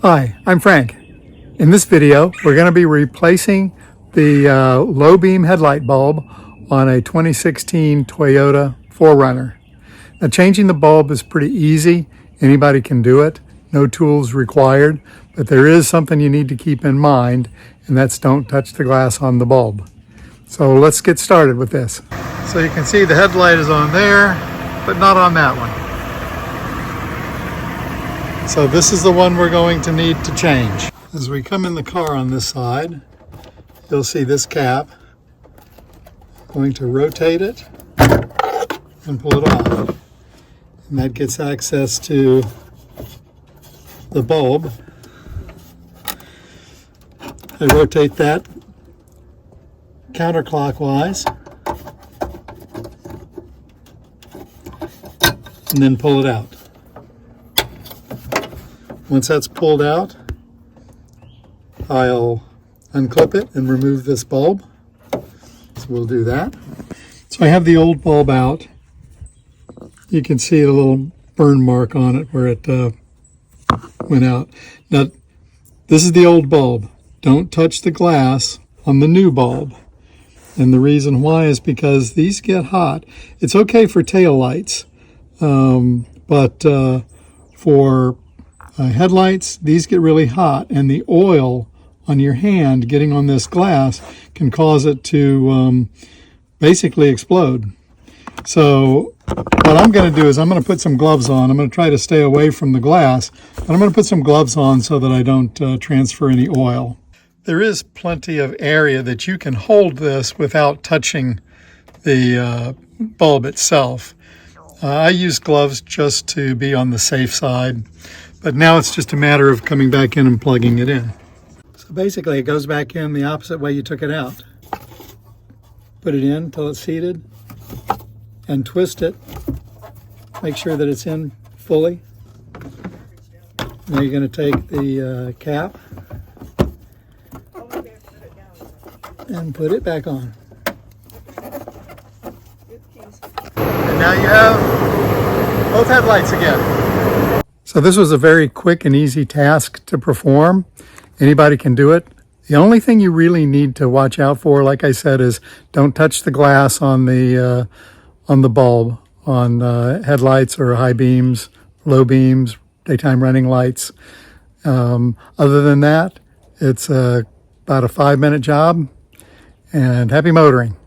Hi, I'm Frank. In this video, we're going to be replacing the low beam headlight bulb on a 2016 Toyota 4Runner. Now, changing the bulb is pretty easy. Anybody can do it. No tools required, but there is something you need to keep in mind, and that's don't touch the glass on the bulb. So let's get started with this. So you can see the headlight is on there, but not on that one. So this is the one we're going to need to change. As we come in the car on this side, you'll see this cap. I'm going to rotate it and pull it off. And that gets access to the bulb. I rotate that counterclockwise and then pull it out. Once that's pulled out, I'll unclip it and remove this bulb. So we'll do that. So I have the old bulb out. You can see a little burn mark on it where it went out. Now, this is the old bulb. Don't touch the glass on the new bulb. And the reason why is because these get hot. It's okay for tail lights, but for headlights, these get really hot, and the oil on your hand getting on this glass can cause it to basically explode. So what I'm going to do is I'm going to put some gloves on. I'm going to try to stay away from the glass, but I'm going to put some gloves on so that I don't transfer any oil. There is plenty of area that you can hold this without touching the bulb itself. I use gloves just to be on the safe side. But now it's just a matter of coming back in and plugging it in. So basically it goes back in the opposite way you took it out. Put it in until it's seated and twist it. Make sure that it's in fully. Now you're going to take the cap and put it back on. And now you have both headlights again. So this was a very quick and easy task to perform. Anybody can do it. The only thing you really need to watch out for, like I said, is don't touch the glass on the bulb on headlights or high beams, low beams, daytime running lights. Other than that, it's about a 5-minute job, and happy motoring.